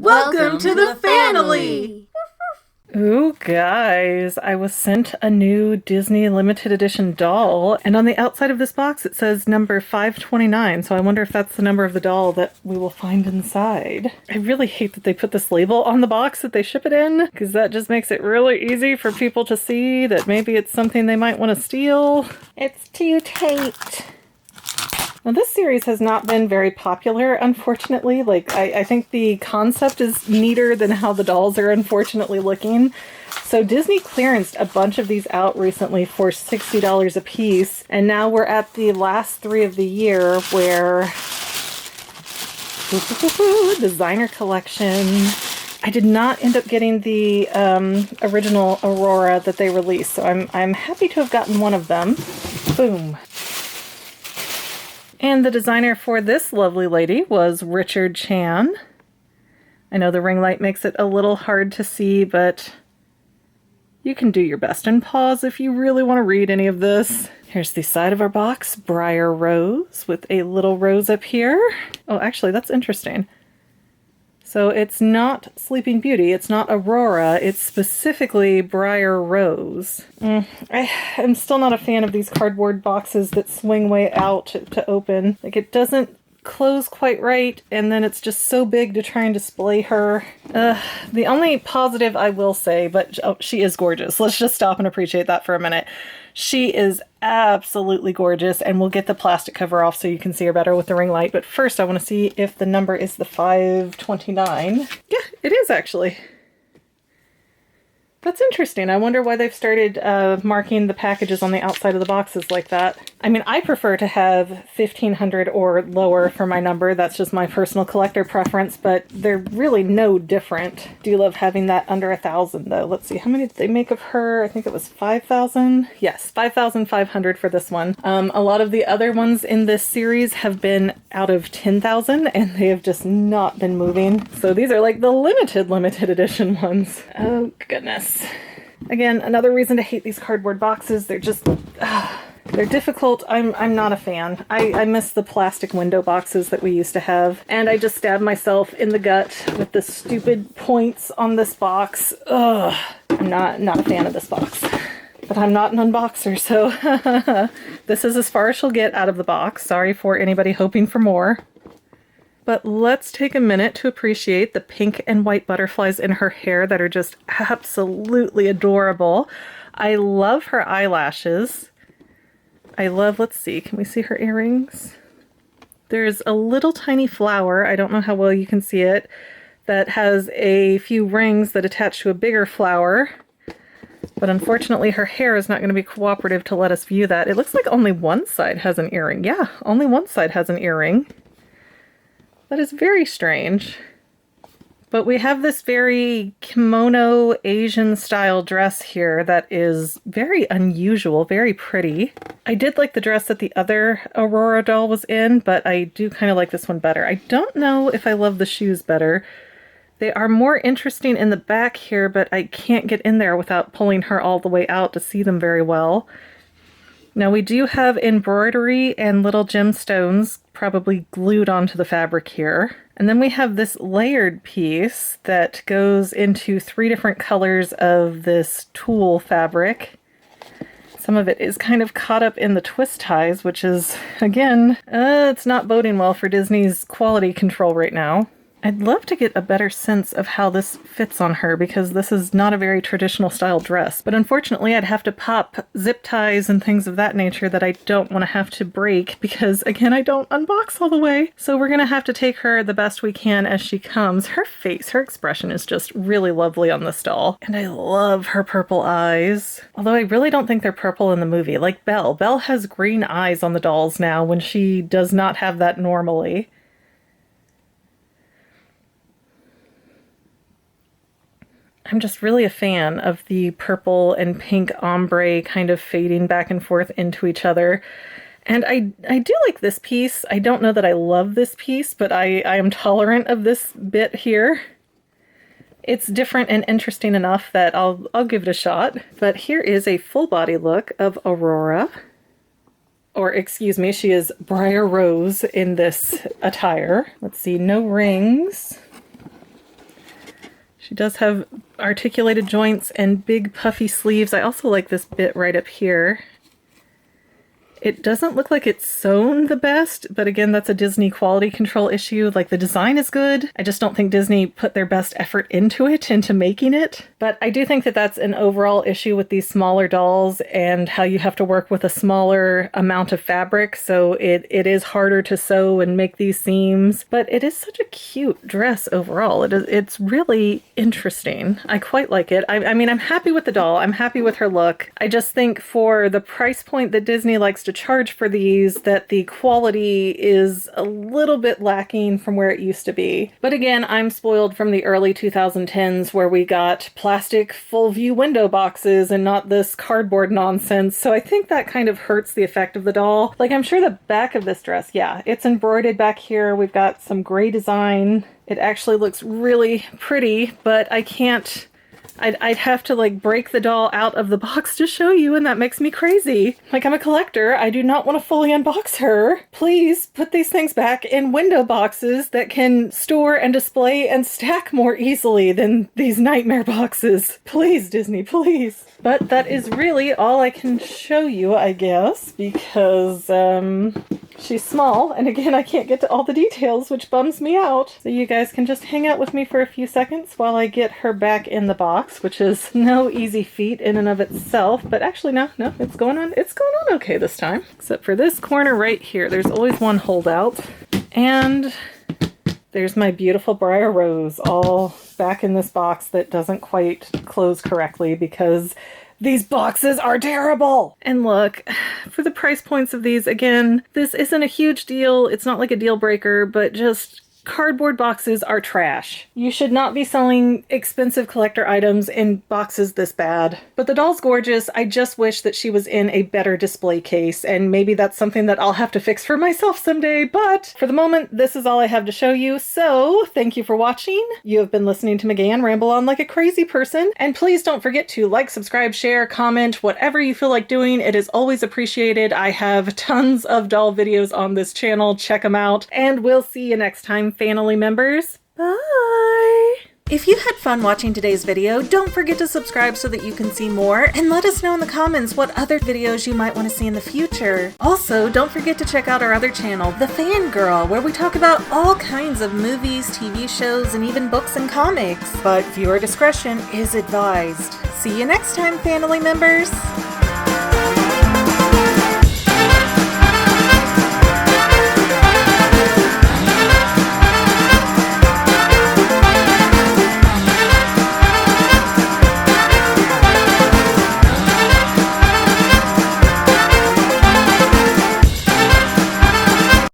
Welcome to the FANily! Ooh, guys, I was sent a new Disney limited edition doll, and on the outside of this box it says number 529, so I wonder if that's the number of the doll that we will find inside. I really hate that they put this label on the box that they ship it in, because that just makes it really easy for people to see that maybe it's something they might want to steal. It's too tight. Now, this series has not been very popular, unfortunately. Like, I think the concept is neater than how the dolls are unfortunately looking. So Disney clearanced a bunch of these out recently for $60 a piece, and now we're at the last 3 of the year where... designer collection. I did not end up getting the original Aurora that they released, so I'm happy to have gotten one of them. Boom. And the designer for this lovely lady was Richard Chan. I know the ring light makes it a little hard to see, but you can do your best and pause if you really want to read any of this. Here's the side of our box, Briar Rose, with a little rose up here. Oh, actually, that's interesting. So it's not Sleeping Beauty, it's not Aurora, it's specifically Briar Rose. I'm still not a fan of these cardboard boxes that swing way out to open. Like, it doesn't close quite right, and then it's just so big to try and display her. The only positive I will say, but she is gorgeous. Let's just stop and appreciate that for a minute. She is absolutely gorgeous, and we'll get the plastic cover off so you can see her better with the ring light. But first I want to see if the number is the 529. Yeah, it is actually. That's interesting. I wonder why they've started marking the packages on the outside of the boxes like that. I mean, I prefer to have 1,500 or lower for my number. That's just my personal collector preference, but they're really no different. Do love having that under 1,000 though. Let's see, how many did they make of her? I think it was 5,000. Yes, 5,500 for this one. A lot of the other ones in this series have been out of 10,000 and they have just not been moving. So these are like the limited edition ones. Oh goodness. Again, another reason to hate these cardboard boxes. They're just, they're difficult. I'm not a fan. I miss the plastic window boxes that we used to have. And I just stabbed myself in the gut with the stupid points on this box. Ugh. I'm not a fan of this box. But I'm not an unboxer, so this is as far as she'll get out of the box. Sorry for anybody hoping for more. But let's take a minute to appreciate the pink and white butterflies in her hair that are just absolutely adorable. I love her eyelashes. I love, let's see, can we see her earrings? There's a little tiny flower, I don't know how well you can see it, that has a few rings that attach to a bigger flower. But unfortunately her hair is not going to be cooperative to let us view that. It looks like only one side has an earring. Yeah, only one side has an earring. That is very strange. But we have this very kimono Asian style dress here that is very unusual, very pretty. I did like the dress that the other Aurora doll was in, but I do kind of like this one better. I don't know if I love the shoes better. They are more interesting in the back here, but I can't get in there without pulling her all the way out to see them very well. Now we do have embroidery and little gemstones probably glued onto the fabric here. And then we have this layered piece that goes into 3 different colors of this tulle fabric. Some of it is kind of caught up in the twist ties, which is, again, it's not boding well for Disney's quality control right now. I'd love to get a better sense of how this fits on her because this is not a very traditional style dress. But unfortunately, I'd have to pop zip ties and things of that nature that I don't want to have to break because, again, I don't unbox all the way. So we're going to have to take her the best we can as she comes. Her face, her expression is just really lovely on this doll. And I love her purple eyes. Although I really don't think they're purple in the movie. Like Belle. Belle has green eyes on the dolls now when she does not have that normally. I'm just really a fan of the purple and pink ombre kind of fading back and forth into each other. And I do like this piece. I don't know that I love this piece, but I am tolerant of this bit here. It's different and interesting enough that I'll give it a shot. But here is a full body look of Aurora. Or excuse me, she is Briar Rose in this attire. Let's see, no rings. She does have articulated joints and big puffy sleeves. I also like this bit right up here. It doesn't look like it's sewn the best, but again, that's a Disney quality control issue. Like, the design is good. I just don't think Disney put their best effort into making it. But I do think that that's an overall issue with these smaller dolls and how you have to work with a smaller amount of fabric. So it is harder to sew and make these seams, but it is such a cute dress overall. It's really interesting. I quite like it. I mean, I'm happy with the doll. I'm happy with her look. I just think for the price point that Disney likes to charge for these, that the quality is a little bit lacking from where it used to be. But again, I'm spoiled from the early 2010s where we got plastic full view window boxes and not this cardboard nonsense. So I think that kind of hurts the effect of the doll. Like, I'm sure the back of this dress, yeah, it's embroidered back here. We've got some gray design. It actually looks really pretty, but I can't... I'd have to like break the doll out of the box to show you, and that makes me crazy. Like, I'm a collector. I do not want to fully unbox her. Please put these things back in window boxes that can store and display and stack more easily than these nightmare boxes. Please, Disney, please. But that is really all I can show you, I guess, because she's small, and again, I can't get to all the details, which bums me out. So you guys can just hang out with me for a few seconds while I get her back in the box, which is no easy feat in and of itself. But actually, no, it's going on okay this time. Except for this corner right here. There's always one holdout. And there's my beautiful Briar Rose all back in this box that doesn't quite close correctly because these boxes are terrible! And look, for the price points of these, again, this isn't a huge deal. It's not like a deal breaker, but just cardboard boxes are trash. You should not be selling expensive collector items in boxes this bad. But the doll's gorgeous. I just wish that she was in a better display case, and maybe that's something that I'll have to fix for myself someday. But for the moment, this is all I have to show you. So thank you for watching. You have been listening to McGann ramble on like a crazy person. And please don't forget to like, subscribe, share, comment, whatever you feel like doing. It is always appreciated. I have tons of doll videos on this channel. Check them out. And we'll see you next time, FANily members. Bye! If you had fun watching today's video, don't forget to subscribe so that you can see more, and let us know in the comments what other videos you might want to see in the future. Also, don't forget to check out our other channel, The Fangirl, where we talk about all kinds of movies, TV shows, and even books and comics. But viewer discretion is advised. See you next time, FANily members!